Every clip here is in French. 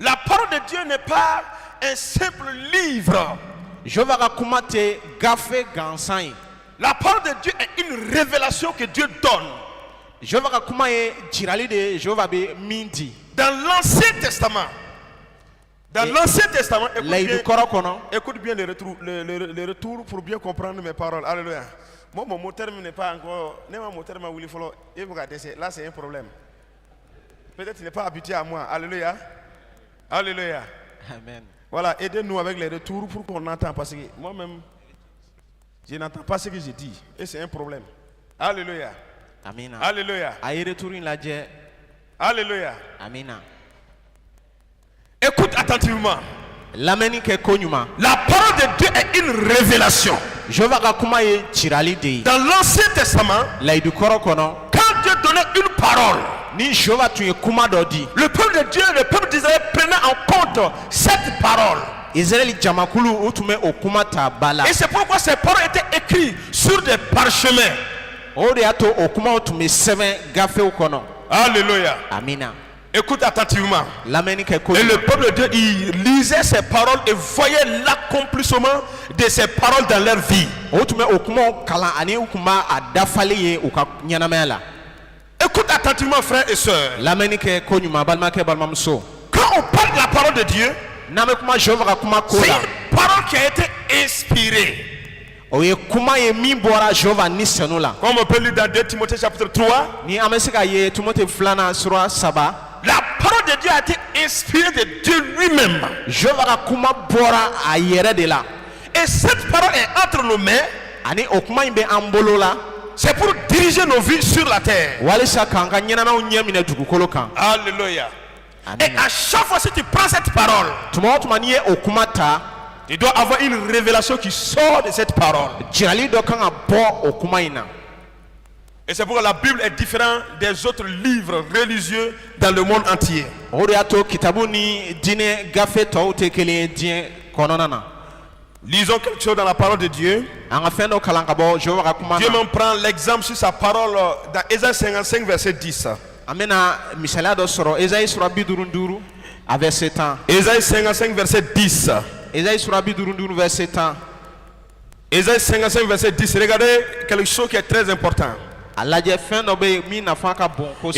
La parole de Dieu n'est pas un simple livre. La parole de Dieu est une révélation que Dieu donne. Dans l'Ancien Testament. Dans l'Ancien Testament, écoute bien les retours pour bien comprendre mes paroles. Alléluia. Moi, mon terme n'est pas encore. Là, c'est un problème. Peut-être qu'il n'est pas habitué à moi. Alléluia. Alléluia. Amen. Voilà, aidez-nous avec les retours pour qu'on entende. Parce que moi-même, je n'entends pas ce que je dis. Et c'est un problème. Alléluia. Amen. Alléluia. Alléluia. Amen. Écoute attentivement. La parole de Dieu est une révélation. Dans l'Ancien Testament, quand Dieu donnait une parole, le peuple de Dieu, le peuple d'Israël prenait en compte cette parole. Et c'est pourquoi ces paroles étaient écrites sur des parchemins. Alléluia. Amina. Écoute attentivement. Et le peuple de Dieu, il lisait ces paroles et voyait l'accomplissement de ces paroles dans leur vie. Écoute attentivement, frères et sœurs. Quand on parle de la parole de Dieu, c'est une parole qui a été inspirée. Comme on peut lire dans 2 Timothée chapitre 3. La parole de Dieu a été inspirée de Dieu lui-même. Et cette parole est entre nos mains. C'est pour diriger nos vies sur la terre. Alléluia. Et à chaque fois que tu prends cette parole, tu dois avoir une révélation qui sort de cette parole. Et c'est pourquoi la Bible est différente des autres livres religieux dans le monde entier. Lisons quelque chose dans la parole de Dieu. Dieu m'en prend l'exemple sur sa parole dans Ésaïe 55 verset 10. Ésaïe 55 verset 10. Ésaïe 55 verset 10. Regardez quelque chose qui est très important. Il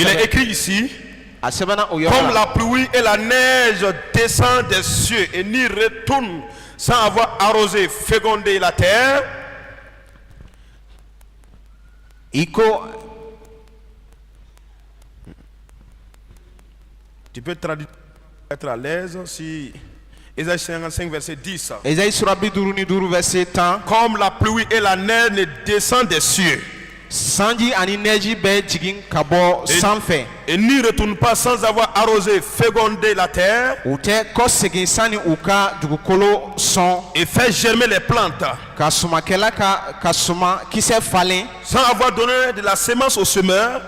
est écrit ici: comme la pluie et la neige descendent des cieux et n'y retournent sans avoir arrosé, fécondé la terre. Tu peux traduire, être à l'aise si Ésaïe 55 verset 10. Comme la pluie et la neige ne descendent des cieux et n'y retourne pas sans avoir arrosé, fécondé la terre et fait germer les plantes, sans avoir donné de la semence au semeur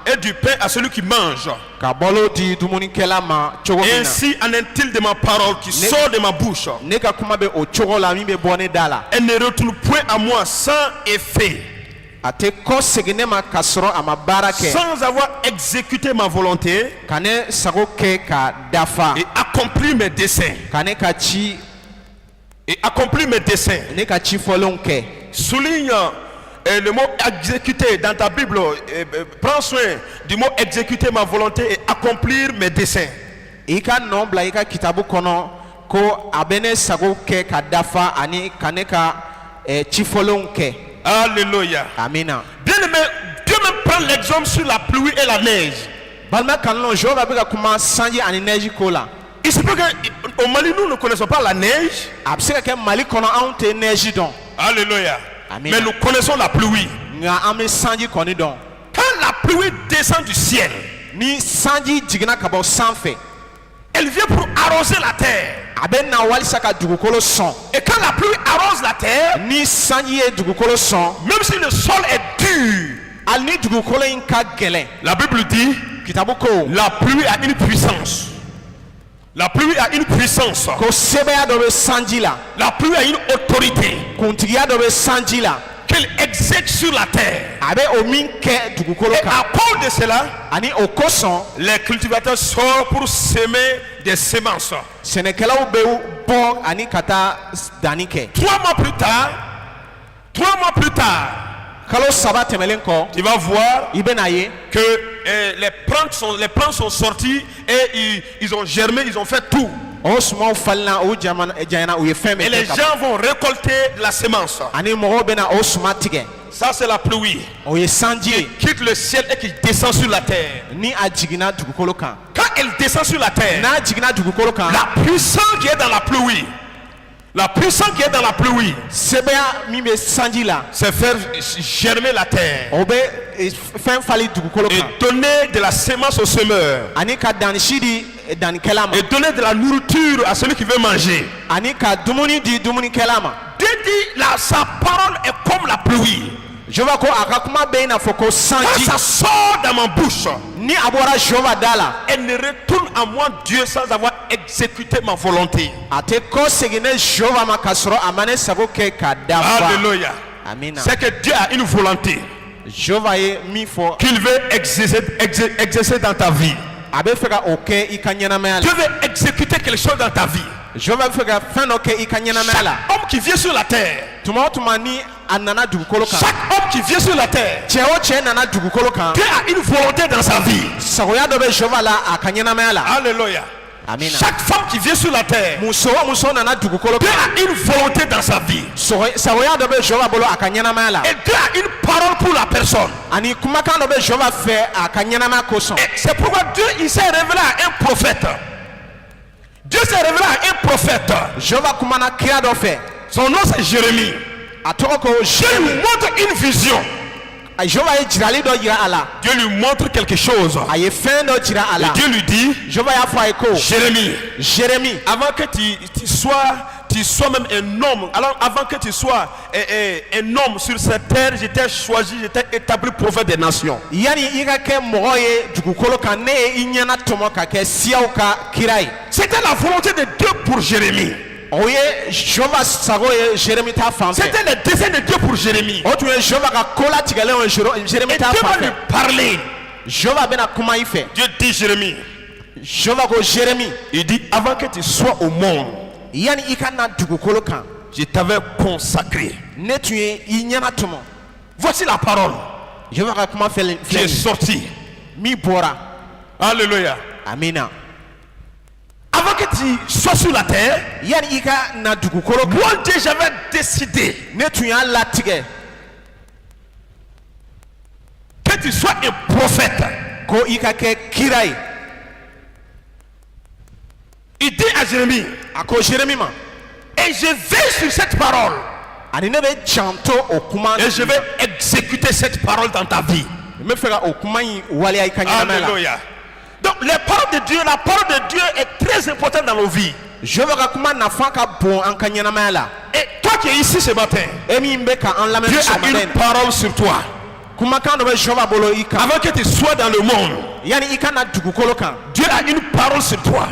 et du pain à celui qui mange. Ainsi en est-il de ma parole qui sort de ma bouche. Elle ne retourne point à moi sans effet, sans avoir exécuté ma volonté et accompli mes desseins. Souligne le mot exécuter dans ta Bible. Prends soin du mot exécuter ma volonté et accomplir mes desseins. Alléluia. Amina. Bien aimé, Dieu me prend l'exemple sur la pluie et la neige. Il se peut qu'au Mali nous ne connaissons pas la neige. Alléluia. Mais nous connaissons la pluie. Quand la pluie descend du ciel, elle vient pour arroser la terre. Et quand la pluie arrose la terre, même si le sol est dur, la Bible dit la pluie a une puissance. La pluie a une puissance. La pluie a une autorité. qu'il exèque sur la terre. Et à cause de cela, les cultivateurs sortent pour semer des semences. 3 mois plus tard, tu vas voir que les plantes sont sorties et ils ont germé, ils ont fait tout. Et les gens vont récolter la semence. Ça c'est la pluie qui quitte le ciel et qui descend sur la terre. Quand elle descend sur la terre, la puissance qui est dans la pluie, c'est faire germer la terre et donner de la semence au semeur et donner de la nourriture à celui qui veut manger. Dieu dit là, sa parole est comme la pluie. Quand ça sort dans ma bouche, elle ne retourne à moi Dieu sans avoir exécuté ma volonté. Alléluia. C'est que Dieu a une volonté qu'il veut exercer dans ta vie. Dieu veut exécuter quelque chose dans ta vie. Chaque homme qui vient sur la terre, chaque homme qui vient sur la terre, Dieu a une volonté dans sa vie. Alléluia. Chaque femme qui vient sur la terre, Dieu a une volonté dans sa vie. Et Dieu a une parole pour la personne. Et c'est pourquoi Dieu il s'est révélé à un prophète. Dieu s'est révélé à un prophète. Son nom c'est Jérémie. Dieu lui montre une vision. Dieu lui montre quelque chose. Et Dieu lui dit, Jérémie, avant que tu sois même un homme, alors avant que tu sois un homme sur cette terre, j'étais choisi, j'étais établi prophète des nations. C'était la volonté de Dieu pour Jérémie. C'était le dessein de Dieu pour Jérémie. Et Dieu va lui parler. Dieu dit Jérémie. Il dit avant que tu sois au monde, je t'avais consacré. Voici la parole qui est sortie. Alléluia. Amina. Avant que tu sois sur la terre, moi Dieu j'avais décidé que tu sois un prophète. Il dit à Jérémie, et je vais sur cette parole et je vais exécuter cette parole dans ta vie. Alléluia. Donc les paroles de Dieu, la parole de Dieu est très importante dans nos vies. Et toi qui es ici ce matin, Dieu a une parole sur toi. Avant que tu sois dans le monde, Dieu a une parole sur toi.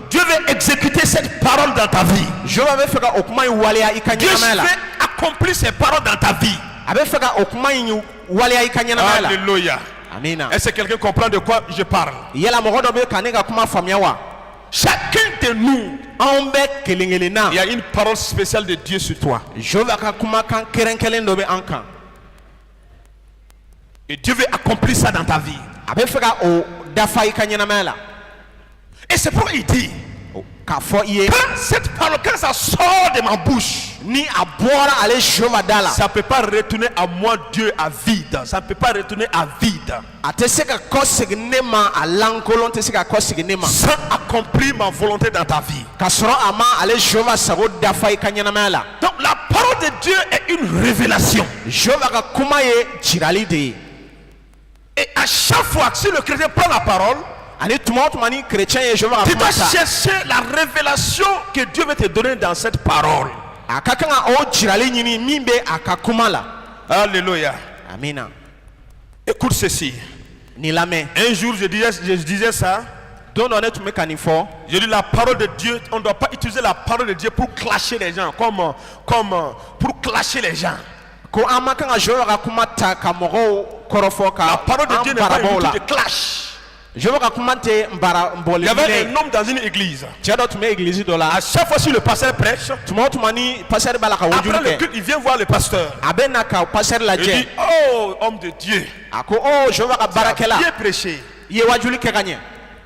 Dieu veut exécuter cette parole dans ta vie. Dieu veut accomplir ces paroles dans ta vie. Alléluia. Est-ce que quelqu'un comprend de quoi je parle? Chacun de nous, il y a une parole spéciale de Dieu sur toi. Et Dieu veut accomplir ça dans ta vie. Et c'est pourquoi il dit, quand cette parole, quand ça sort de ma bouche, ça ne peut pas retourner à moi Dieu à vide. Ça ne peut pas retourner à vide sans accomplir ma volonté dans ta vie. Donc la parole de Dieu est une révélation. Et à chaque fois que si le chrétien prend la parole, tu dois chercher la révélation que Dieu veut te donner dans cette parole. Alléluia. Amina. Écoute ceci. Un jour je disais ça. don't know to make an effort. Je dis la parole de Dieu, on ne doit pas utiliser la parole de Dieu pour clasher les gens, comme pour clasher les gens. La parole de Dieu n'est pas un outil de clash. Il y avait un homme dans une église. À chaque fois que le pasteur prêche, après le culte, il vient voir le pasteur. Il dit, oh homme de Dieu, tu as bien prêché.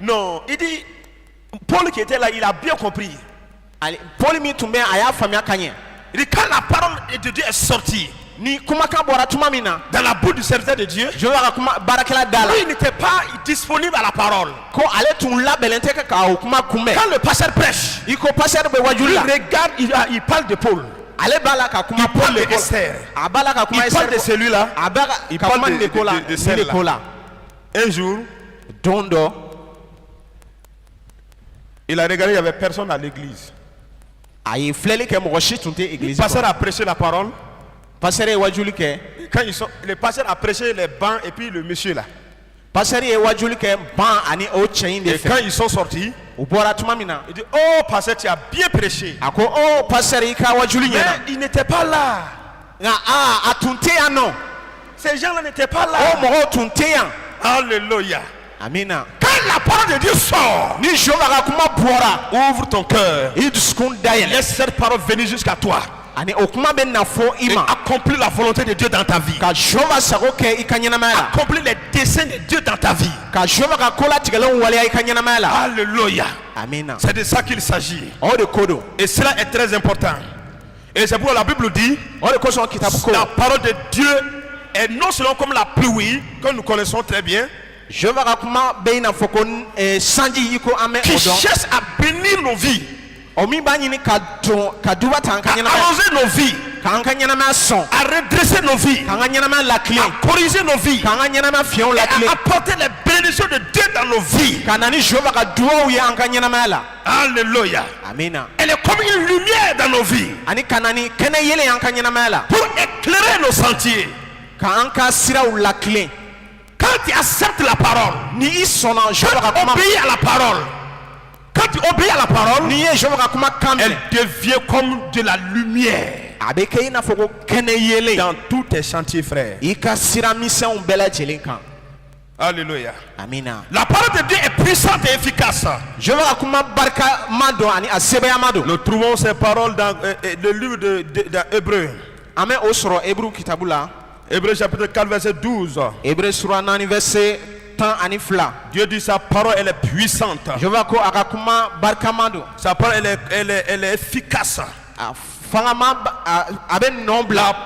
Non, il dit, Paul qui était là, il a bien compris. Il dit, quand la parole de Dieu est sortie dans la bouche du serviteur de Dieu, lui il n'était pas disponible à la parole. Quand le pasteur prêche, il regarde, il parle de Paul, il parle de Esther, il parle de celui-là, il parle de celle-là. Un jour, il a regardé, il n'y avait personne à l'église. Le pasteur a prêché la parole. Quand le pasteur a prêché les bancs et puis le monsieur là. Et quand ils sont sortis, il dit, oh pasteur, tu as bien prêché. Mais il n'était pas là. Ces gens-là n'étaient pas là. Alléluia. Amina. Quand la parole de Dieu sort, ouvre ton cœur. Laisse cette parole venir jusqu'à toi. Et accomplis la volonté de Dieu dans ta vie. Accomplis les desseins de Dieu dans ta vie. Alléluia. C'est de ça qu'il s'agit. Et cela est très important. Et c'est pourquoi la Bible dit, la parole de Dieu est non seulement comme la pluie que nous connaissons très bien, qui cherche à bénir nos vies, à arroser nos vies, à redresser nos vies, à corriger nos vies, et à apporter les bénédictions de Dieu dans nos vies. Alléluia. Elle est comme une lumière dans nos vies pour éclairer nos sentiers. Quand tu acceptes la parole, quand tu obéis à la parole, quand tu obéis à la parole, elle devient comme de la lumière dans tous tes chantiers, frères. Alléluia. La parole de Dieu est puissante et efficace. Nous trouvons ces paroles dans le livre d'Hébreux. Hébreux chapitre 4 verset 12. Dieu dit sa parole elle est puissante. Sa parole elle est efficace. La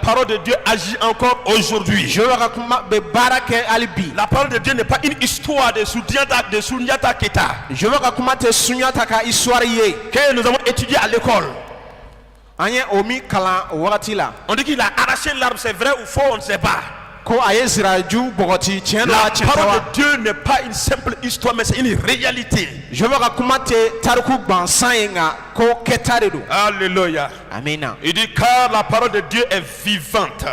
parole de Dieu agit encore aujourd'hui. La parole de Dieu n'est pas une histoire de Sunyata Keta que nous avons étudié à l'école. On dit qu'il a arraché l'arbre, c'est vrai ou faux, on ne sait pas. La parole de Dieu n'est pas une simple histoire, mais c'est une réalité. Alléluia. Il dit car la parole de Dieu est vivante.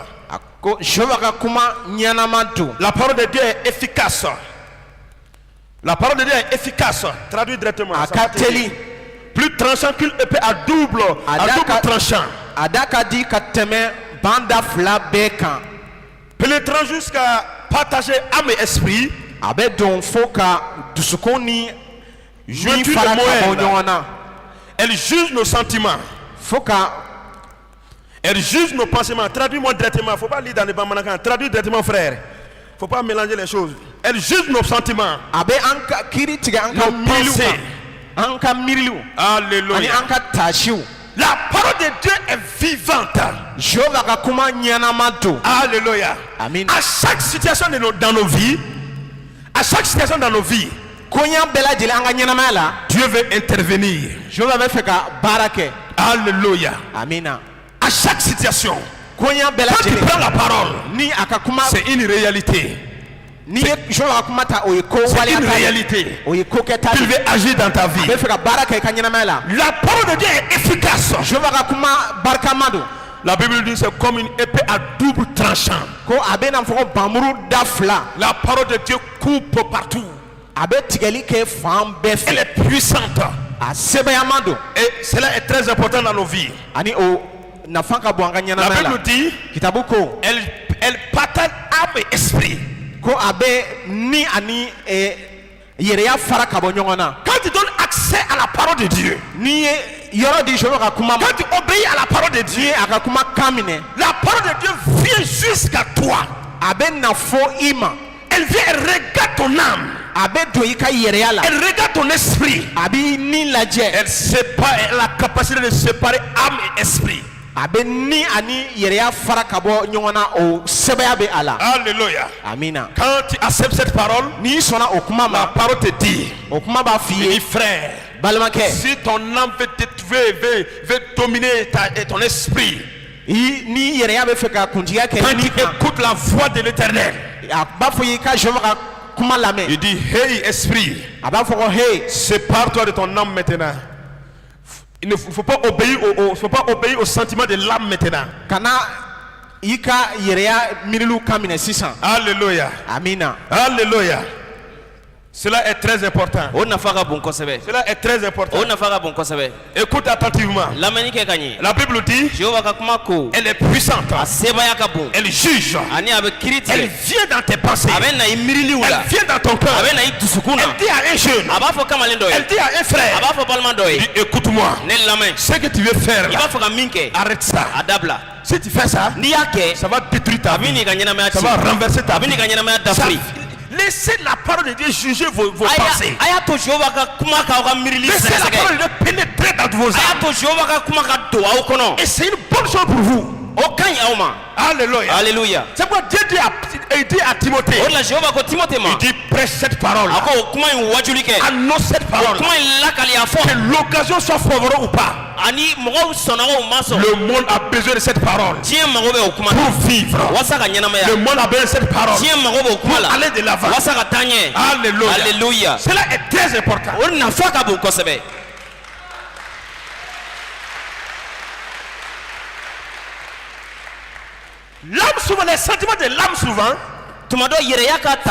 La parole de Dieu est efficace. La parole de Dieu est efficace. Traduit directement. Plus tranchant qu'une épée à double tranchant. Pénétrant jusqu'à partager âme et esprit. Elle juge nos sentiments. Elle juge nos pensements. Traduis-moi directement. Il ne faut pas lire dans les Bamanakan. Traduis directement, frère. Il ne faut pas mélanger les choses. Elle juge nos sentiments. Nos pensées. Alléluia. La parole de Dieu est vivante. Alléluia. À chaque situation dans nos vies, Dieu veut intervenir. Alléluia. À chaque situation, quand tu prends la parole, c'est une réalité. C'est une réalité. Tu veux agir dans ta vie. La parole de Dieu est efficace. La Bible dit c'est comme une épée à double tranchant. La parole de Dieu coupe partout. Elle est puissante. Et cela est très important dans nos vies. La Bible dit, elle partage âme et esprit. Quand tu donnes accès à la parole de Dieu, quand tu obéis à la parole de Dieu, la parole de Dieu vient jusqu'à toi. Elle vient, elle regarde ton âme. Elle regarde ton esprit. Elle a la capacité de séparer âme et esprit. Alléluia. Quand tu acceptes cette parole, la parole te dit, frère, si ton âme veut dominer ton esprit, quand tu écoutes la voix de l'Éternel, il dit, hey esprit, sépare-toi de ton âme maintenant. Il ne faut pas obéir au sentiment de l'âme maintenant. Alléluia. Alléluia. Cela est très important. Cela est très important. Écoute attentivement. La Bible dit, elle est puissante. Elle juge. Elle vient dans tes pensées. Elle vient dans ton cœur. Elle dit à un jeune, elle dit à un frère, écoute-moi. Ce que tu veux faire là, arrête ça. Si tu fais ça, ça va détruire ta vie. Ça va renverser ta vie. Laissez la parole de Dieu juger vos pensées. Laissez la parole de Dieu pénétrer dans vos âmes. Et c'est une bonne chose pour vous. Alléluia. Alléluia. C'est pourquoi Dieu dit à Timothée, il dit prêche cette parole, annonce cette parole, que l'occasion soit favorable ou pas. Le monde a besoin de cette parole pour vivre. Le monde a besoin de cette parole pour aller de l'avant. Alléluia. Cela est très important. L'âme souvent, les sentiments de l'âme souvent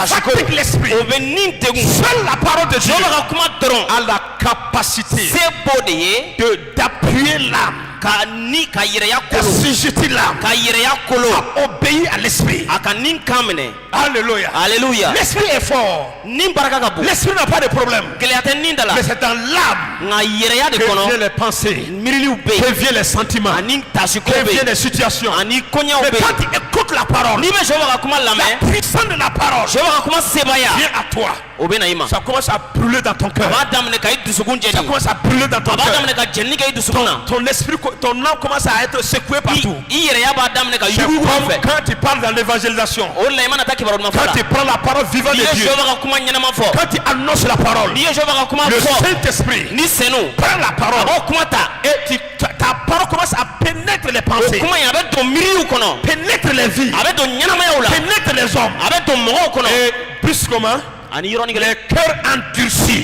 fatigue l'esprit. Seule la parole de Dieu a la capacité d'appuyer l'âme, d'assujettir l'âme, d'obéir à l'esprit. Alléluia. Alléluia. L'esprit est fort. L'esprit n'a pas de problème. Mais c'est dans l'âme que viennent les pensées, que viennent les sentiments, que viennent les situations. Mais quand tu écoutes la parole, la puissance de la parole vient à toi. Ça commence à brûler dans ton cœur. Ça commence à brûler dans ton cœur. Ton esprit, ton âme commence à être secouée partout. C'est comme quand tu parles dans l'évangélisation. Quand tu prends la parole vivante de Dieu. Quand tu annonces la parole. Le Saint-Esprit prend la parole. Et ta parole commence à pénétrer les pensées. Pénétre les vies. Pénétre les hommes. Et plus comment? Les cœurs endurcis.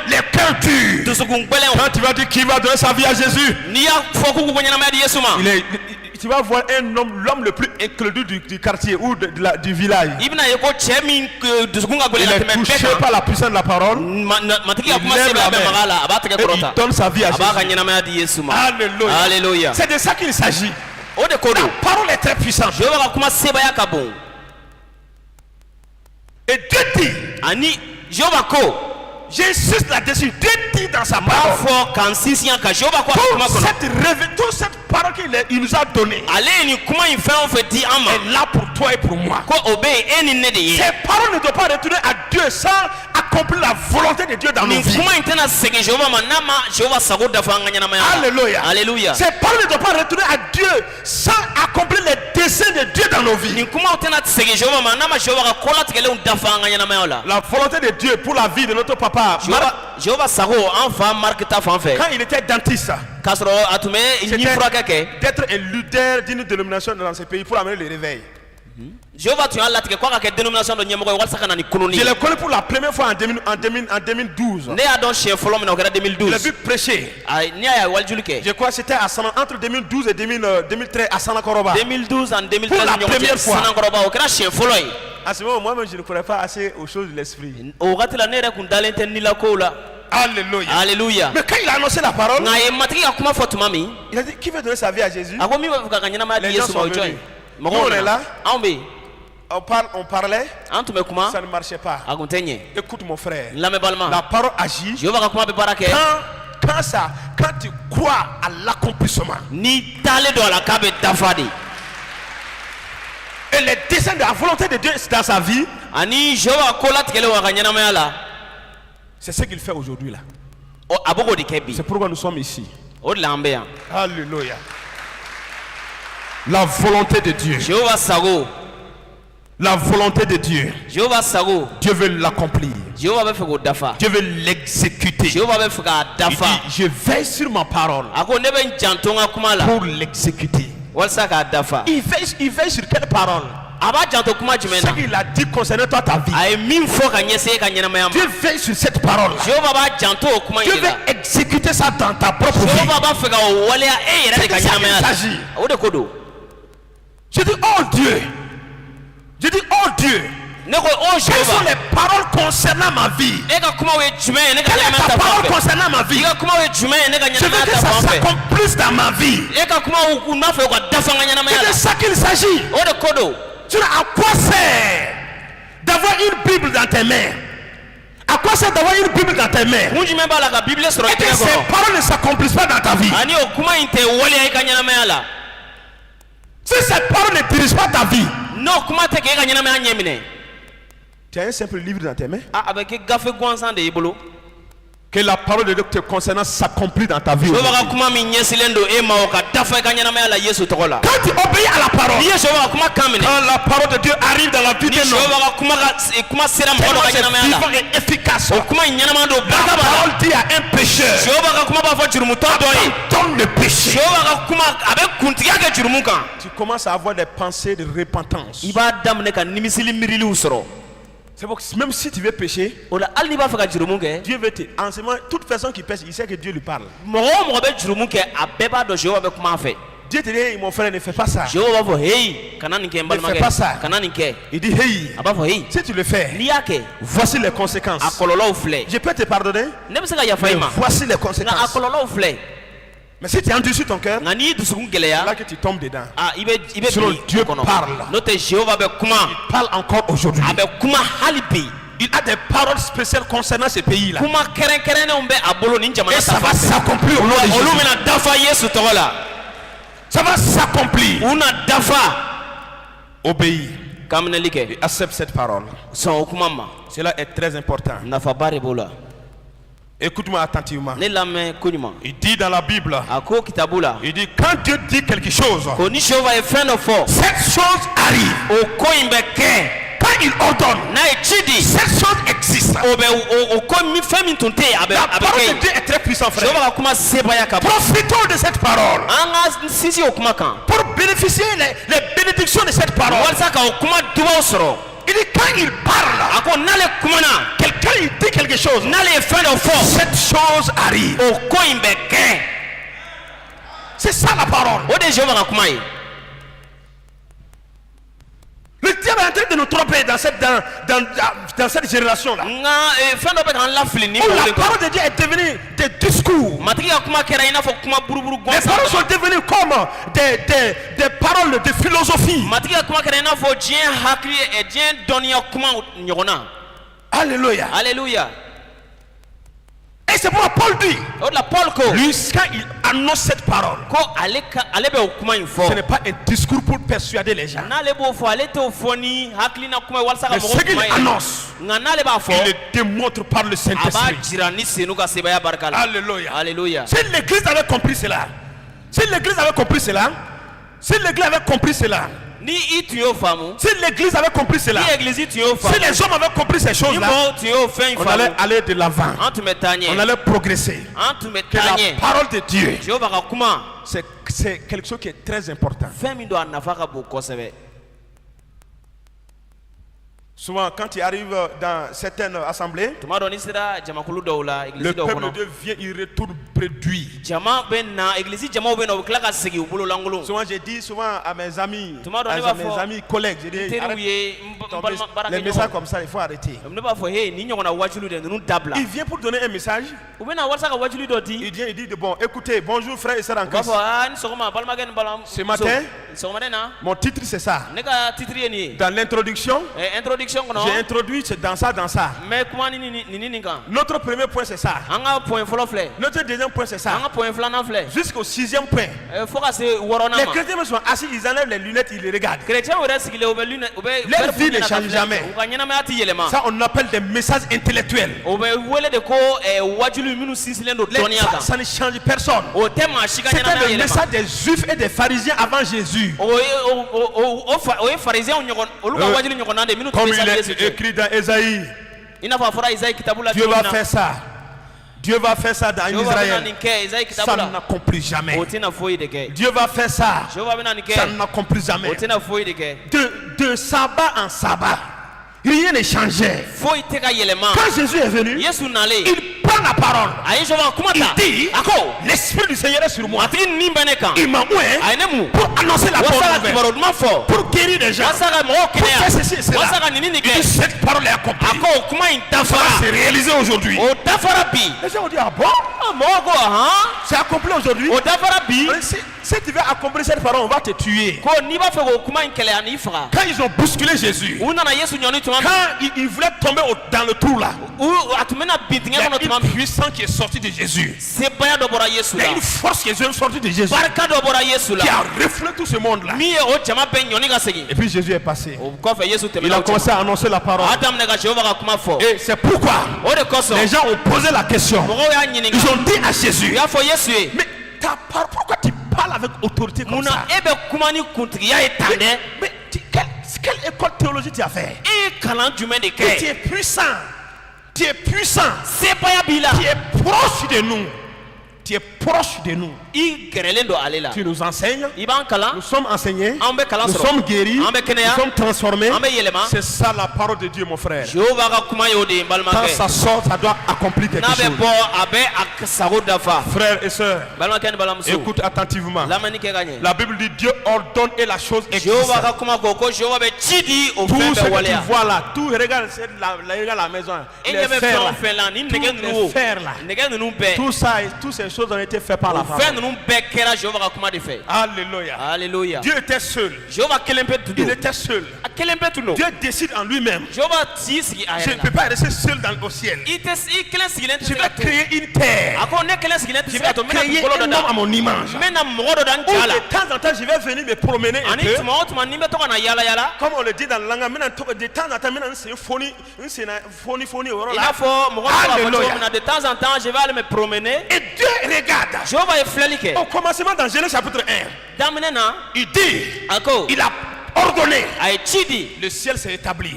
Les cœurs durs. Quand tu vas dire qui va donner sa vie à Jésus, tu vas voir un homme, l'homme le plus éclairé du quartier ou du village. Il est touché par la puissance de la parole. Il lève la main et il donne sa vie à Jésus. Alléluia. C'est de ça qu'il s'agit. La parole est très puissante. Et Dieu dit, j'insiste là-dessus, Dieu dit dans sa parole, toute cette parole qu'il nous a donnée est là pour toi et pour moi. Ces paroles ne doivent pas retourner à Dieu sans accomplir la volonté de Dieu dans nos vies. Alléluia. Ces paroles ne doivent pas retourner à Dieu sans accomplir les desseins de Dieu dans nos vies. La volonté de Dieu pour la vie de notre papa, quand il était dentiste, d'être un leader d'une dénomination dans ce pays pour amener le réveil. Je l'ai connu pour la première fois en 2012. Il a vu prêcher. Je crois que c'était entre 2012 et 2013 à Sanakoroba. 2012 et 2013. Pour la première fois. À ce moment, moi-même, je ne croyais pas assez aux choses de l'esprit. Alléluia. Alléluia. Mais quand il a annoncé la parole, il a dit qui veut donner sa vie à Jésus? Les gens sont venus. Nous, on est là. On parlait, ça ne marchait pas. Écoute mon frère, la parole agit quand tu crois à l'accomplissement. Et les desseins de la volonté de Dieu dans sa vie, c'est ce qu'il fait aujourd'hui là. C'est pourquoi nous sommes ici. Alléluia. La volonté de Dieu. La volonté de Dieu. Dieu veut l'accomplir. Dieu veut l'exécuter. Il dit, je veille sur ma parole pour l'exécuter. Il veille sur quelle parole? Ce qu'il a dit concernant toi, ta vie. Dieu veille sur cette parole. Dieu veut exécuter ça dans ta propre vie. C'est de ça qu'il s'agit. Je dis, oh Dieu. Je dis, oh Dieu. Quelles sont les paroles concernant ma vie? Quelle est ta parole concernant ma vie? Je veux que ça s'accomplisse dans ma vie. C'est de ça qu'il s'agit. À quoi sert d'avoir une Bible dans tes mains? À quoi sert d'avoir une Bible dans tes mains et que ces paroles ne s'accomplissent pas dans ta vie? Si cette parole ne dirige pas ta vie, tu as un simple livre dans tes mains. Que la parole de Dieu te concernant s'accomplit dans ta vie. Quand tu obéis à la parole, quand la parole de Dieu arrive dans la vie d'un homme, c'est vivant et efficace. La parole dit à un pécheur, abandonne le péché. Tu commences à avoir des pensées de repentance. C'est pour que même si tu veux pécher, Dieu veut te enseigner. Toute personne qui pêche, il sait que Dieu lui parle. Dieu te dit, mon frère, ne fais pas ça. Ne fais pas ça. Il dit, hey, si tu le fais, voici les conséquences. Je peux te pardonner, mais voici les conséquences. Mais si tu endurcis ton cœur, là que tu tombes dedans. Selon Dieu parle. Il parle encore aujourd'hui. Il a des paroles spéciales concernant ce pays-là. Et ça va s'accomplir au nom de Jésus. Ça va s'accomplir. Obéis. Et accepte cette parole. Cela est très important. Écoute-moi attentivement. Il dit dans la Bible, il dit quand Dieu dit quelque chose, cette chose arrive. Quand il ordonne, cette chose existe. La parole de Dieu est très puissante, frère. Profitons de cette parole pour bénéficier les bénédictions de cette parole. Il dit quand il parle, quelqu'un il dit quelque chose, cette chose arrive. C'est ça la parole. Le diable est en train de nous tromper dans cette génération-là. La parole de Dieu est devenue des discours. Les paroles sont devenues comme des paroles de philosophie. Alléluia. Alléluia. Et c'est pourquoi Paul dit, lui, quand il annonce cette parole, ce n'est pas un discours pour persuader les gens. Mais ce qu'il annonce, il le démontre par le Saint-Esprit. Alléluia. Alléluia. Si l'église avait compris cela, si l'église avait compris cela, si l'église avait compris cela, si l'église avait compris cela, si les hommes avaient compris ces choses-là, on allait aller de l'avant, on allait progresser. Que la parole de Dieu, c'est quelque chose qui est très important. Souvent, quand tu arrives dans certaines assemblées, le peuple de Dieu vient, il retourne produit. Souvent je dis à mes amis, collègues, je dis les messages comme ça, il faut arrêter. Il vient pour donner un message. Il dit bon, écoutez, bonjour frères et sœurs en Christ. Ce matin, mon titre c'est ça. Dans l'introduction, j'ai introduit dans ça. Notre premier point c'est ça. Notre deuxième point c'est ça. Jusqu'au 6e point. Les chrétiens sont assis, ils enlèvent les lunettes, ils les regardent. Leur vie ne change jamais. Ça on appelle des messages intellectuels. Ça ne change personne. C'était le message des juifs et des pharisiens avant Jésus. Comme il est écrit dans Ésaïe, Dieu va faire ça. Dieu va faire ça dans Israël. Ça n'accomplit jamais. Dieu va faire ça. Ça n'accomplit jamais. De sabbat en sabbat, rien ne changeait. Quand Jésus est venu, il prend la parole. Il dit, l'Esprit du Seigneur est sur moi. Il m'a oint pour annoncer la bonne nouvelle, pour guérir les gens, pour faire ceci et cela. Il dit, cette parole est accomplie. Ça va se réaliser aujourd'hui. Les gens ont dit, ah bon? C'est accompli aujourd'hui. Si tu veux accomplir cette parole, on va te tuer. Quand ils ont bousculé Jésus, quand il voulait tomber dans le trou là, il y a une puissance qui est sortie de Jésus. Il y a une force qui est sortie de Jésus qui a reflété tout ce monde là. Et puis Jésus est passé. Il a commencé à annoncer la parole. Et c'est pourquoi les gens ont posé la question. Ils ont dit à Jésus, mais ta parole, pourquoi tu parles avec autorité comme ça? Mais quelle école théologique tu as fait? Tu es puissant. Tu es puissant. Tu es proche de nous. Tu es proche de nous. Tu nous enseignes. Nous sommes enseignés. Nous sommes guéris. Nous sommes transformés. C'est ça la parole de Dieu, mon frère. Quand ça sort, ça doit accomplir quelque chose. Frères et sœurs, écoute attentivement. La Bible dit Dieu ordonne et la chose existe. Tout ce que tu vois là, tout, regarde la maison. Les fers là. Tout ça, toutes ces choses ont été faites par la parole. Alléluia. Alléluia. Dieu était seul. Il était seul. Dieu décide en lui-même. Je ne peux pas rester seul au ciel. Je vais créer une terre. Je vais créer un homme à mon image. Où de temps en temps je vais venir me promener un peu. Comme on le dit dans la langue, de temps en temps, c'est une phonie. De temps en temps, je vais aller me promener. Et Dieu regarde. Au commencement dans Genèse chapitre 1, il dit, il a ordonné, le ciel s'est établi.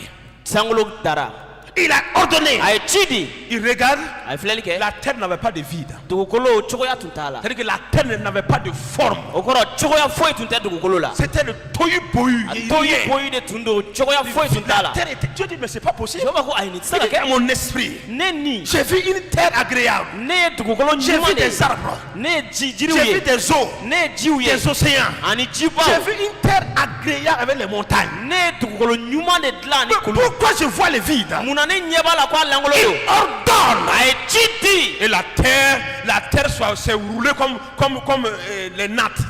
Il a ordonné. Il regarde. La terre n'avait pas de vide. C'est-à-dire que la terre n'avait pas de forme. C'était le tohu bohu. La terre était. Dieu dit mais c'est pas possible. Dans mon esprit, j'ai vu une terre agréable. J'ai vu des arbres. J'ai vu des eaux, des océans. J'ai vu une terre agréable avec les montagnes. Pourquoi je vois le vide? Il ordonne. Et la terre s'est roulée comme les nattes.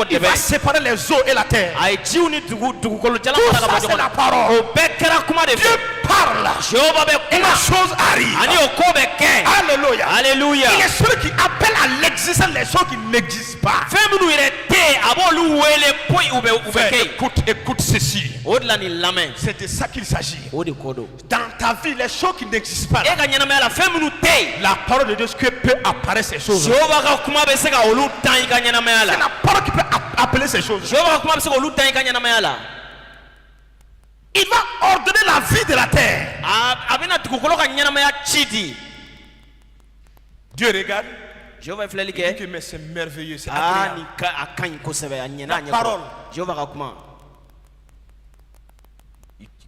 Il va séparer les eaux et la terre. Tout ça c'est la parole. Dieu parle et la chose arrive. Alléluia. Il est celui qui appelle à l'existence les choses qui n'existent pas. Écoute ceci. C'est de ça qu'il s'agit. Dans ta vie, les choses qui n'existent pas, la parole de Dieu peut apparaître ces choses. C'est la parole qui peut appeler ces choses. Il va ordonner la vie de la terre. Dieu regarde. Il dit que mais c'est merveilleux, c'est agréable. La parole.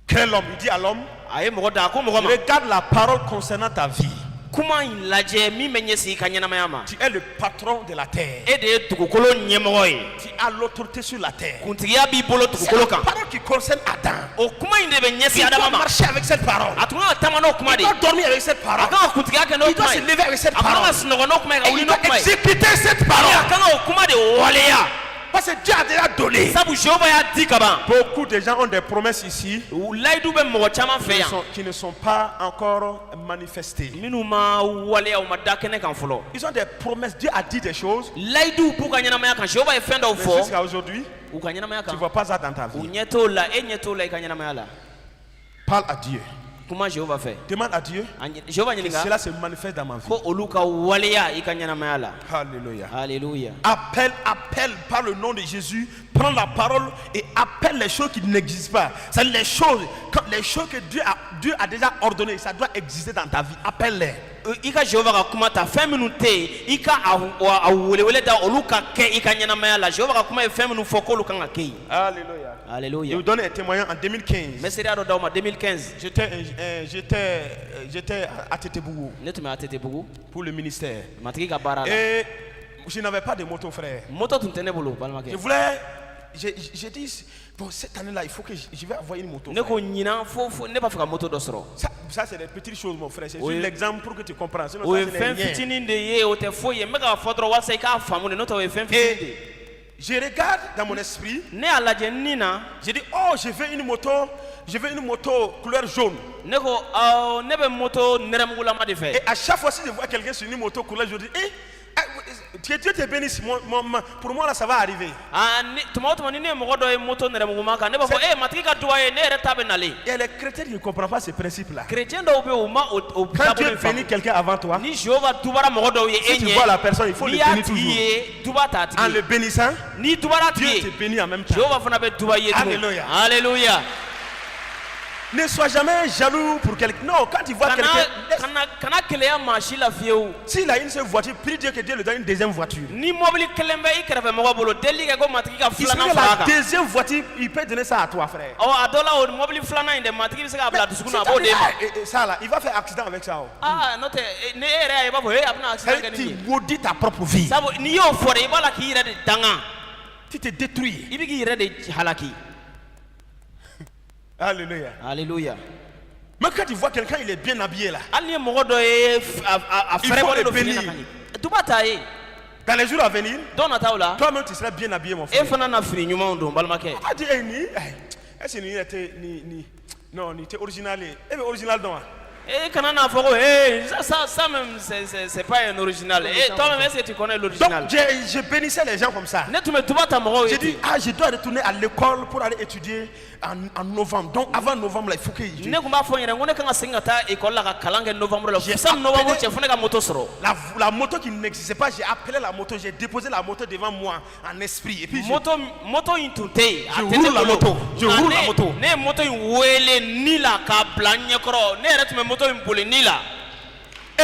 Quel homme? Il dit à l'homme, regarde la parole concernant ta vie. kuma in lajɛ min bɛ ɲɛsin I ka ɲɛnamaya ma. Tu es le patron de la terre. E de ye dugukolo ɲɛmɔgɔ ye. Tu as l'autorité sur la terre. Kuntigiya b'i bolo C'est dugukolo la kan. parole qui concerne Adam. O kuma in de bɛ ɲɛsin Il doit Adama ma. marcher avec cette parole. A tun kan ka taama n'o kuma de Il ye. doit dormir avec cette A parole. kan ka kuntigiya kɛ n'o Il doit kuma se ye. lever avec cette A kan ka parole. sunɔgɔ n'o kuma ye ka Et wuli il n'o doit kuma ye. exécuter cette A parole. kan ka o kuma de waleya. Parce que Dieu a déjà donné. Sabu Jehova y'a di ka ban. Beaucoup de gens ont des promesses ici Layidu bɛ mɔgɔ caman fɛ yan. qui ne sont pas encore manifestées. minnu ma waleya u ma da kɛnɛ kan fɔlɔ. Ils ont des promesses. Dieu a dit des choses. Layidu b'u ka ɲɛnamaya kan Jehova ye fɛn dɔw Mais fɔ jusqu'à aujourd'hui, u ka ɲɛnamaya tu ne kan. vois pas ça dans ta U vie. ɲɛ t'o la e ɲɛ t'o la I ka ɲɛnamaya la. Parle à Dieu. Kuma Jehova fɛ. Demande à Dieu Jehova que ɲininka cela se manifeste dans ma vie. ko olu ka waleya I ka ɲɛnamaya la. Alléluia. Alléluia. Appelle par le nom de Jésus. Prends la parole et appelle les choses qui n'existent pas. C'est les choses que Dieu a déjà ordonnées. Ça doit exister dans ta vie. Appelle-les. I ka Jehova ka kuma ta fɛn minnu tɛ yen I ka a welewele da olu ka kɛ I ka ɲɛnamaya la. Jehova ka kuma ye fɛn minnu fɔ k'olu kan ka kɛ yen. Alléluia. Je Alléluia. vous donne un témoignage en 2015. N bɛ seereya dɔ d'aw ma 2015. J'étais à Tétébougou Ne tun bɛ Atetebugu pour le ministère. matigi ka baara la. Et je n'avais pas de moto, frère. Moto tun tɛ ne bolo Je balimakɛ. voulais. J'ai dit, bon, cette année-là, il faut que je vais avoir une moto. Ne frère. ko ɲinan fo ne b'a fɛ ka moto dɔ sɔrɔ. Ça c'est des petites choses, mon frère. C'est Oui. juste l'exemple pour que tu comprennes. Sinon, O ça, ye ce n'est fɛn rien. fitinin de ye o tɛ foyi ye n bɛ k'a fɔ dɔrɔn walasa I k'a faamu de n'o tɛ o ye fɛn fitinin de ye. Je regarde dans mon esprit. Ne y'a lajɛ nin na J'ai dit, oh, je veux une moto couleur jaune. ne ko awɔ ne bɛ moto nɛrɛmugulama de fɛ. Et à chaque fois, si je vois quelqu'un sur une moto couleur jaune, je dis, que Dieu te bénisse. Pour moi, là, ça va arriver. Tuma o tuma ni ne ye mɔgɔ dɔ ye moto nɛrɛmuguma kan ne b'a fɔ matigi ka duwawu ye ne yɛrɛ ta bɛ nalen. Et les chrétiens qui ne comprennent pas ce principe-là. Chrétien dɔw bɛ yen u ma o Quand Dieu taabolo in bénit faamu. quelqu'un avant toi, Ni Jehova dubara mɔgɔ dɔw ye si e tu vois ɲɛ la personne, il faut n'i le y'a bénir tigi toujours. ye duba t'a En tigi le ye. bénissant, Ni dubara Dieu tigi te ye bénit en même temps. Jehova fana bɛ duba i ye tuguni. Alléluia. Alléluia. Ne sois jamais jaloux pour quelqu'un. Non, quand tu vois quelqu'un, kana keleya maa si la fiyewu. s'il a une seule voiture, prie Dieu que Dieu lui donne une deuxième voiture. Ni mobili kelen bɛ I kɛrɛfɛ mɔgɔ bolo deli kɛ ko matigi ka Il se filanan met fara a la kan. deuxième voiture, il peut donner ça à toi, frère. A dɔ la o mobili filanan in dɛ matigi bɛ se k'a bila dusukun na a b'o d'e ma. Ça là, il va faire accident avec ça. N'o tɛ ni e yɛrɛ y'a ye i b'a fɔ a bɛna accident kɛ Tu nin ye. maudis ta propre vie. Sabu n'i y'o fɔ dɛ I b'a la k'i yɛrɛ de danga. Tu te détruis. I bɛ k'i yɛrɛ de halaki. Alléluia. Alléluia. Mais quand tu vois quelqu'un, il est bien habillé là. Hali ni ye mɔgɔ dɔ ye a Il faut fɛrɛbɔlen le don fini na bénir. ka ɲɛ. Duba t'a ye. Dans les jours à venir, Don nataw la toi-même tu seras bien habillé, mon e frère. fana na fini ɲumanw don balimakɛ. Ah, tu es ni. Est-ce que ni était non, ni était original. Eh bien, original donc. E kana n'a fɔ ko ça même c'est pas un original. Toi-même est-ce que tu connais l'original? Donc, je bénissais les gens comme ça. Ne tun bɛ duba ta mɔgɔw J'ai ye dit, ten. je dois retourner à l'école pour aller étudier en novembre. Donc, avant novembre, là, il faut que Ne tun b'a fɔ n yɛrɛ ko ne kan ka segin ka taa école la ka kalan kɛ novembre la. J'ai Sani novembre appelé- cɛ fo ne ka moto sɔrɔ. la moto qui n'existait pas, j'ai appelé la moto, j'ai déposé la moto devant moi en esprit. Et puis, Moto in tun tɛ yen. A Je tɛ roule ne la bolo. moto. Je Nka roule la ne- moto. Ne ye moto in wele ni la k'a bila n ɲɛkɔrɔ. Ne yɛrɛ tun bɛ moto in boli ni la. et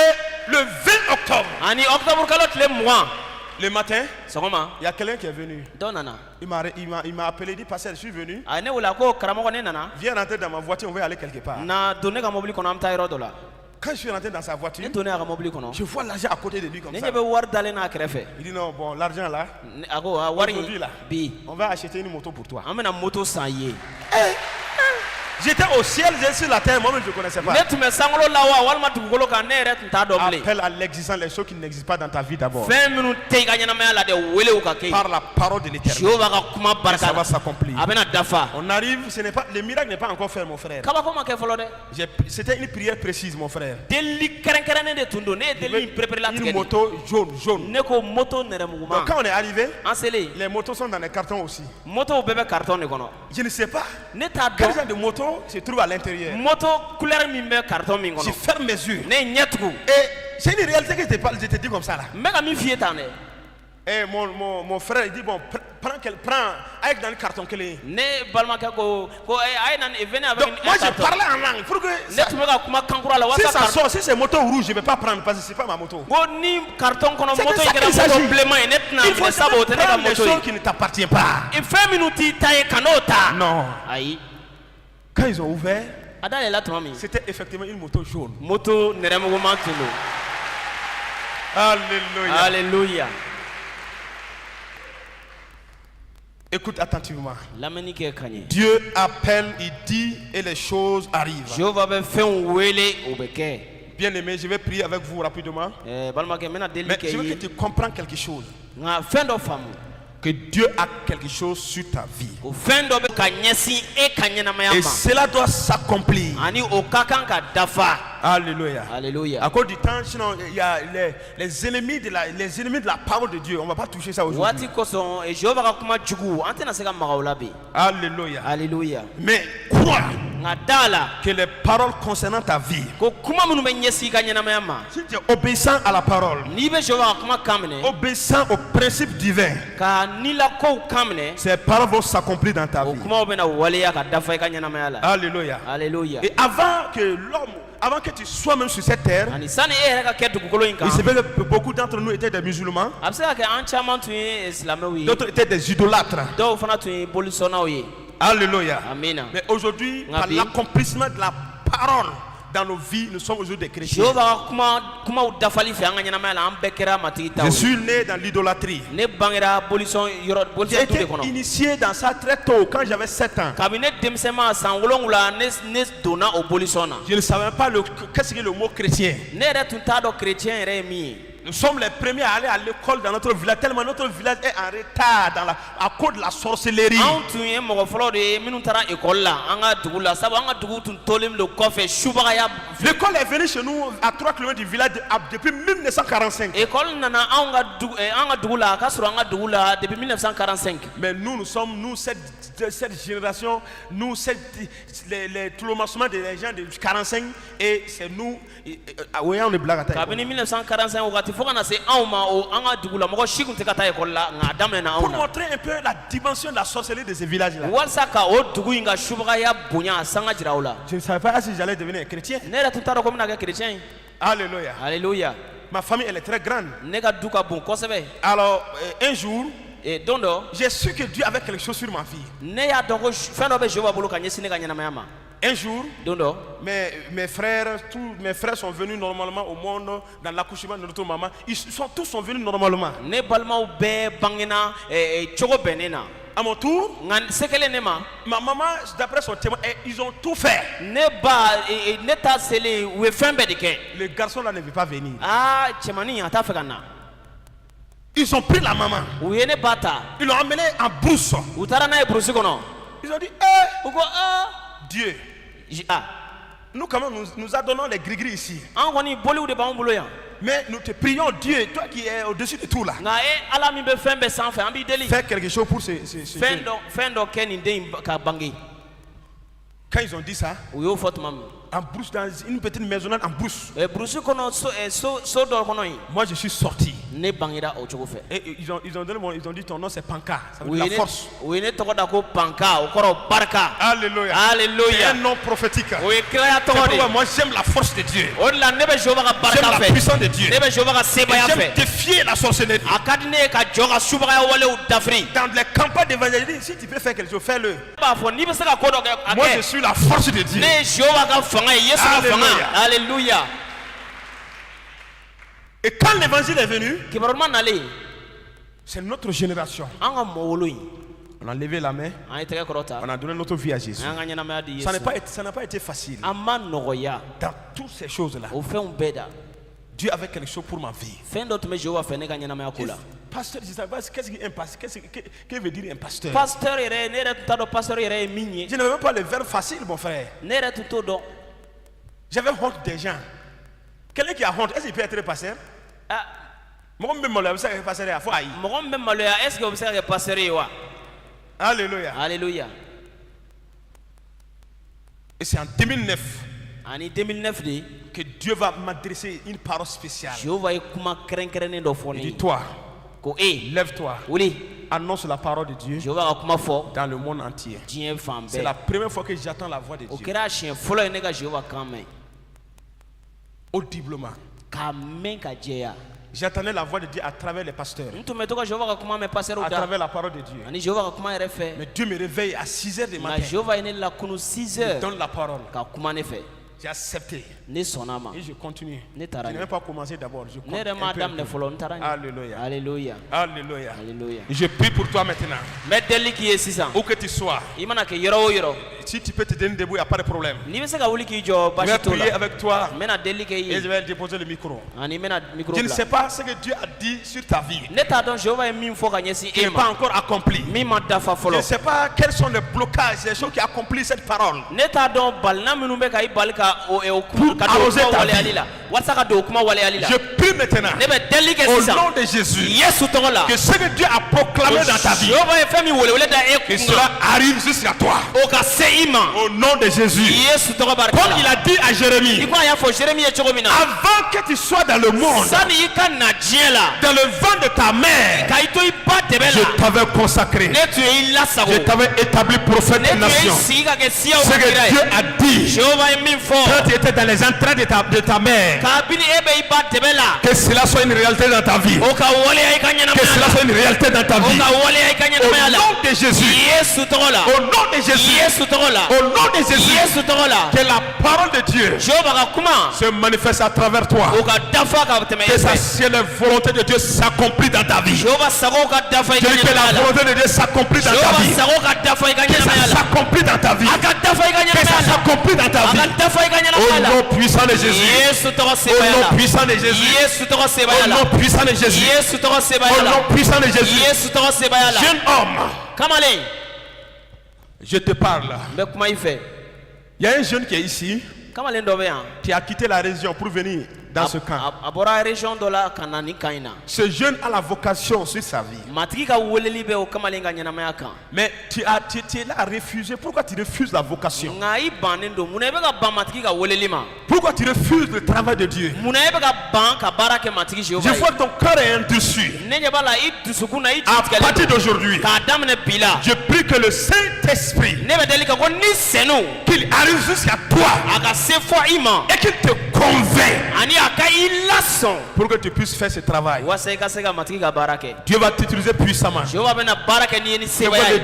le 20 octobre, Ani octobre kalo tile 20 le matin, sɔgɔma il y a quelqu'un qui est venu. dɔ nana. Il m'a appelé, il dit, pasteur, je suis venu. A ye ne wele a ko karamɔgɔ ne nana. Viens rentrer dans ma voiture, on va aller quelque part. Na don ne ka mobili kɔnɔ an bɛ taa yɔrɔ dɔ la. Quand je suis rentré dans sa voiture, Ne donnen a ka mobili kɔnɔ. je vois l'argent à côté de lui comme Ne ça. ɲɛ bɛ wari dalen n'a kɛrɛfɛ. Il dit non, bon, l'argent là, A ko wari Aujourd'hui, in là. bi on va acheter une moto pour toi. an bɛna moto san i ye. J'étais au ciel, j'étais sur la terre, moi-même je ne connaissais pas. Ne tun bɛ sankolo la wa walima dugukolo kan ne yɛrɛ tun t'a dɔn bilen. Appelle à l'existence les choses qui n'existent pas dans ta vie d'abord. Fɛn minnu tɛ i ka ɲɛnamaya la dɛ welew ka kɛ yen. Par la parole de l'éternel. Jehova ka kuma Ça barika va la s'accomplir. a bɛna dafa. On arrive, le miracle n'est pas encore fait, mon frère. Kabako ma kɛ fɔlɔ dɛ. C'était une prière précise, mon frère. Deli kɛrɛnkɛrɛnnen de tun don ne ye deli in perepere Une latigɛ de. moto jaune. Ne ko moto Donc nɛrɛmuguma. quand on est arrivé, An selen les motos sont dans les cartons aussi. motow bɛɛ bɛ carton de kɔnɔ. Je ne sais pas. Ne t'a Quel dɔn genre de moto se trouve à l'intérieur. moto couleur min bɛ carton min Je kɔnɔ. ferme mes yeux. Ne ye ɲɛ tugu. Et c'est une réalité que je te dis comme ça là. N bɛ ka min f'i ye tan dɛ. Et mon frère il dit bon, prends avec dans le carton qu'il est. Ne balimakɛ ko a ye na venez avec Donc moi un je carton. parlais en langue pour que Ne tun bɛ ka kuma kankura la si walasa ça carton. sort, si c'est moto rouge, je ne vais pas prendre parce que c'est pas ma moto. Ko ni carton kɔnɔ C'est de moto ça in kɛra qu'il moto s'agit. bilenman ye ne tɛna Il faut minɛ sabu o tɛ ne ka prendre les moto choses ye. qui ne t'appartiennent pas. Fɛn minnu t'i ta ye ka n'o ta. Non. Ayi. Quand ils ont ouvert, A dayɛlɛla tuma min c'était effectivement une moto jaune. moto nɛrɛmuguman tun don. Alléluia. Alléluia. Écoute attentivement. Lamani ke kanye. Dieu appelle, il dit et les choses arrivent. Jehova be fen wele obeke. Bien aimé, je vais prier avec vous rapidement. Balma ke mena deli Mais ke je veux que yi. tu comprennes quelque chose. Nga fen do famu. Que Dieu a quelque chose sur ta vie. Ko fen do be kanyesi e kanyena Et mayama. cela doit s'accomplir. Ani okakan ka dafa. Alléluia. Alléluia. À cause du temps, sinon il y a les ennemis de la parole de Dieu. On ne va pas toucher ça aujourd'hui. Wati koson e Jehova ka kuma jugu antena se ka magaula be. Alléluia. Alléluia. Mais crois Nga dala que les paroles concernant ta vie, ko kuma munu be nyesi kanyena mayama. si tu es obéissant à la parole, Ni be Jehova ka kuma kamne obéissant au principe divin, ka nila ko kamne ces paroles vont s'accomplir dans ta o vie. kuma be na waleya ka dafa e kanyena mayala. Alléluia. Alléluia. Et avant que tu sois même sur cette terre, Ani sani e yɛrɛ ka kɛ dugukolo in kan. il se peut que beaucoup d'entre nous étaient des musulmans, A bɛ se ka kɛ an caman tun ye silamɛw ye. d'autres étaient des idolâtres. Dɔw fana tun ye bolisɔnnaw ye. Alléluia. Amina. Mais aujourd'hui, par Ngabi. l'accomplissement de la parole dans nos vies, nous sommes aujourd'hui des chrétiens. Jehova ka kumaw dafali fɛ an ka ɲɛnamaya la an bɛɛ kɛra matigi taw Je ye. suis né dans l'idolâtrie. Ne bangera bolisɔn J'ai du de été kɔnɔ. initié dans ça très tôt, quand j'avais 7 ans. Kabini ne denmisɛnma san 7 ne donna o bolisɔn na. Je ne savais pas qu'est-ce que le mot chrétien. Ne yɛrɛ tun t'a dɔn chrétien yɛrɛ ye min ye. Nous sommes les premiers à aller à l'école dans notre village, tellement notre village est en retard à cause de la sorcellerie. Anw tun ye mɔgɔ fɔlɔ de ye minnu taara ekɔli la an ka dugu la sabu an ka dugu tun tolen don kɔfɛ subagaya. L'école est venue chez nous à 3 km du village depuis 1945. Ekɔli nana an ka dugu la a ka sɔrɔ an ka dugu la depuis 1945. Mais nous sommes cette génération, tout le massement des gens de 45 et c'est nous, oui, on est blague à taille. Kabini 1945 wagati fo kana se anw ma o an ka dugu la mɔgɔ si kun tɛ ka taa ekɔli la nka a daminɛna Pour anw na. montrer un peu la dimension de la sorcellerie de ces villages-là. Walasa ka o dugu in ka subagaya bonya a sanga jira u la. Je ne savais pas si j'allais devenir chrétien. Ne yɛrɛ tun t'a dɔn ko n bɛna kɛ chrétien ye. Alléluia. Alléluia. Ma famille, elle est très grande. Ne ka du ka bon kosɛbɛ. Alors, un jour, Don dɔ j'ai su que Dieu avait quelque chose sur ma vie. ne y'a dɔn ko fɛn dɔ bɛ Jehova bolo ka ɲɛsin ne ka ɲɛnamaya ma. Un jour, Don dɔ mes frères sont venus normalement au monde dans l'accouchement de notre maman. Tous sont venus normalement. ne balimaw bɛɛ bangena cogo bɛnnen na. À mon tour, Nka se kelen ne ma ma maman, d'après son témoin, ils ont tout fait. ne ba ne ta selen u ye fɛn bɛɛ de kɛ. Le garçon là ne veut pas venir. Cɛmannin a t'a fɛ ka na. Ils ont pris la maman. U ye ne ba ta. Ils l'ont emmenée en brousse. U taara n'a ye burusi kɔnɔ. Ils ont dit, U ko Dieu, nous quand même, nous adonnons les gris-gris ici. an kɔni boliw de b'anw bolo yan. Mais nous te prions, Dieu, toi qui es au-dessus de tout là. Nka ala min bɛ fɛn bɛɛ sanfɛ an b'i deli. Fais quelque chose pour ce Fɛn dɔ kɛ nin den in ka bange. Quand ils ont dit ça, U y'o fɔ tuma min. en brousse, dans une petite maisonnette en brousse, Burusi kɔnɔ so dɔ kɔnɔ yen. moi je suis sorti. Ne bangera o cogo fɛ. Et ils ont dit ton nom c'est Panka, ça veut dire la force. U ye ne tɔgɔ da ko Panka o kɔrɔ barika. Alléluia. C'est Alléluia. un nom prophétique. O ye kiraya C'est tɔgɔ pourquoi de. moi j'aime la force de Dieu. O de la ne bɛ Jehova ka barika J'aime la fɛ. puissance de Dieu. Ne bɛ Jehova ka Et sebaya j'aime fɛ. défier la sorcellerie. A ka di ne ye ka jɔ ka subagaya walew dafiri. Dans les campagnes d'évangélisme, si tu peux faire quelque chose, fais-le. B'a fɔ n'i bɛ se ka ko dɔ kɛ a Moi je kɛ. suis la force de Dieu. Ne ye Jehova ka fanga ye Yesu ka fanga. Alléluia. Alléluia. Et quand l'évangile est venu, Kibaruma nalen c'est notre génération. an ka mɔɔ wolo in On a levé la main, an ye tɛgɛ kɔrɔ ta. on a donné notre vie à Jésus. An ka ɲɛnamaya di Ça n'a Yesu. pas été facile. An ma nɔgɔya Dans toutes ces choses-là, o fɛnw bɛɛ da. Dieu avait quelque chose pour ma vie. Fɛn dɔ tun bɛ Jehova fɛ ne ka ɲɛnamaya ko la. Pasteur, je ne savais pas qu'est-ce qu'un pasteur. Que veut dire un pasteur? Pasteur yɛrɛ ne yɛrɛ tun t'a dɔn pasteur yɛrɛ ye min ye. Je n'avais même pas le verbe facile, mon frère. Ne yɛrɛ tun t'o dɔn. J'avais honte des gens. Quelqu'un qui a honte, est-ce qu'il peut être pasteur? Ah, Moi, je me suis dit, pasteur, il faut aïe. mɔgɔ min bɛ maloya est ce que o bɛ se ka kɛ pasteur ye wa. Alléluia. Alléluia. Et c'est en 2009 Ani 2009 de que Dieu va m'adresser une parole spéciale. Jehova ye kuma kɛrɛnkɛrɛnnen dɔ fɔ ne Il ye dit, toi, ko lève-toi, wuli annonce la parole de Dieu Jehova ka kuma fɔ dans le monde entier. diɲɛ fan C'est la bɛɛ. première fois que j'entends la voix de O Dieu. kɛra siɲɛ fɔlɔ ye ne ka Jehova kan mɛn Audiblement. k'a mɛn ka jɛya. J'entendais la voix de Dieu à travers les pasteurs, N tun bɛ to ka Jehova ka kuma mɛn pasteur à da travers la parole de Dieu. ani Jehova ka kuma yɛrɛ fɛ. Mais Dieu me réveille à 6 heures du Nka matin. Jehova ye ne lakunu 6 Il heures donne la parole. ka kuma ne fɛ. J'ai accepté. ne sɔnna ma Et je continue. ne Je taara n'ai ɲɛ même pas commencé d'abord. Je ne continue. yɛrɛ m'a daminɛ fɔlɔ n taara ɲɛ Alléluia. alléluia Alléluia. alléluia Je prie pour toi maintenant. n bɛ deli k'i ye sisan Où que tu sois. i mana kɛ yɔrɔ o yɔrɔ Si tu peux te tenir debout, il n'y a pas de problème. n'i bɛ se ka wuli k'i jɔ Je vais basi t'o prier la avec toi n bɛna deli kɛ i et je ye vais déposer le micro. ani n bɛna micro Je ne bila sais pas ce que Dieu a dit sur ta vie. ne t'a dɔn Jehova ye min fɔ ka ɲɛsin Qui e n'est pas ma encore accompli. min ma dafa Je ne fɔlɔ sais pas quels sont les blocages, les choses qui accomplissent cette parole. ne t'a dɔn balina minnu bɛ ka i bali ka don o kuma arroser ta vie. waleyali la walasa ka don o kuma waleyali la Je prie maintenant, ne bɛ deli kɛ au sisan nom de Jésus, Yesu tɔgɔ la que ce que Dieu a proclamé dans ta vie, Jehova ye fɛn min welewele da e que kun cela na arrive jusqu'à toi. o ka se i ma Au nom de Jésus. Yesu tɔgɔ barika Comme il la a dit à i Jérémie, ko a y'a fɔ Jérémie ye cogo min na avant que tu sois dans le monde, sani i ka na diɲɛ la dans le ventre de ta mère, ka i to i ba dɛbɛ je la t'avais consacré. ne tun ye i lasago Je t'avais établi prophète ne de tun ye i nation. sigi ka kɛ siyaw Ce ka que kira Dieu ye a dit Jehova ye min quand fɔ tu étais dans les entrailles de ta mère, kabini e bɛ i ba dɛbɛ la que cela soit une réalité dans ta vie. o ka waleya i ka Que ɲɛnamaya cela la soit une réalité dans ta o vie. ka waleya i ka Au ɲɛnamaya la nom de Jésus. Yesu tɔgɔ la Au nom de Jésus. Yesu tɔgɔ la Au nom de Jésus. Yesu tɔgɔ la Que la parole de Dieu Jehova ka kuma se manifeste à travers toi. o ka dafa ka tɛmɛ Que e sa fɛ ciel la volonté de Dieu s'accomplit dans ta vie. Jehova sago ka dafa i Je ka dis que la ɲɛnamaya la volonté de Dieu s'accomplit dans ta Jehova vie. sago ka dafa i ka Que ça ɲɛnamaya la s'accomplit dans ta vie. a ka dafa i ka Que ça ɲɛnamaya la s'accomplit dans ta a vie. ka dafa i ka ɲɛnamaya Au la nom puissant de Jésus. Yesu tɔgɔ Au sebaya la nom puissant de Jésus. Yesu tɔgɔ Au sebaya la nom puissant de Jésus. Yesu tɔgɔ sebaya Au la nom puissant de Jésus. Yesu tɔgɔ sebaya la Jeune homme, kamalen je te parle. n bɛ kuma i fɛ Il y a un jeune qui est ici, kamalen dɔ bɛ yan qui a quitté la région pour venir dans ce camp. a bɔra région dɔ la ka na nin kan in na Ce jeune a la vocation sur sa vie. matigi ka weleli bɛ o kamalen ka ɲɛnamaya kan Mais tu es là à refuser. Pourquoi tu refuses la vocation? nka i bannen don munna i bɛ ka ban matigi ka weleli ma Pourquoi tu refuses le travail de Dieu? munna i bɛ ka ban ka baara kɛ matigi Je Jehova vois ye que ton cœur est indéçu. ne ɲɛ b'a la i dusukun na i À tigɛlen partir don d'aujourd'hui, k'a daminɛ bi la je prie que le Saint-Esprit, ne bɛ deli ka ko ni sɛnɛw qu'il arrive jusqu'à toi a ka se fɔ i ma et qu'il te convainc ani a ka i lasɔn pour que tu puisses faire ce travail. walasa i ka se ka matigi ka baara kɛ Dieu va t'utiliser puissamment. Jehova bɛna baara kɛ n'i ye ni Je vois sebaya ye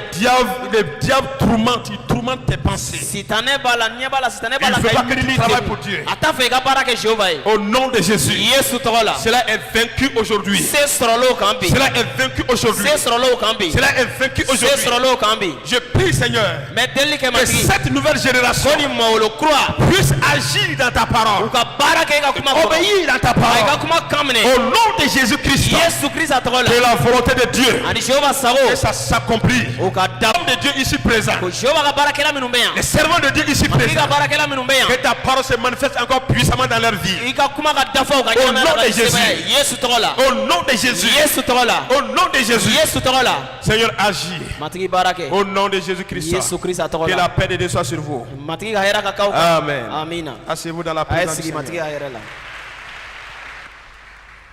le diable tourmente, il tourmente tes pensées. sitanɛ b'a la ɲɛ b'a la sitanɛ b'a Il la ne veut ka pas i que tu miiri travailles degun. pour Dieu. a t'a fɛ i ka baara kɛ Jehova ye Au nom de Jésus. Yesu tɔgɔ la Cela est vaincu aujourd'hui. se sɔrɔla o kan bi Cela est vaincu aujourd'hui. se sɔrɔla o kan bi Cela est vaincu se aujourd'hui. sɔrɔla o kan bi Je prie, Seigneur, n bɛ deli kɛ que matigi cette nouvelle génération ko ni mawolo kura puisse agir dans ta u parole, ka baara kɛ i ka kuma kɔrɔ obéir dans ta a i ka parole. kuma kan minɛ Au nom de Jésus-Christ, Yesu Krista tɔgɔ que la la volonté de Dieu, ani Jehova sago que ça s'accomplit. o ka da L'homme de Dieu ici présent, ko Jehova ka baarakɛla minnu bɛ yan les servants de Dieu ici matigi ka présents, baarakɛla minnu bɛ que yan ta parole se manifeste encore puissamment dans leur vie. i ka kuma ka dafa u ka Au nom ɲɛnamaya la de ka Jésus. sebaya ye Yesu tɔgɔ la Au nom de Jésus. Yesu tɔgɔ la Au nom de Jésus. Yesu tɔgɔ la Seigneur, agis. matigi baara kɛ Au nom de Jésus-Christ. Yesu Krista tɔgɔ Que la la paix de Dieu soit sur vous. matigi ka hɛrɛ ka k'aw kan Amen. amina Asseyez-vous dans la a ye présence du sigi matigi Seigneur. ka hɛrɛ la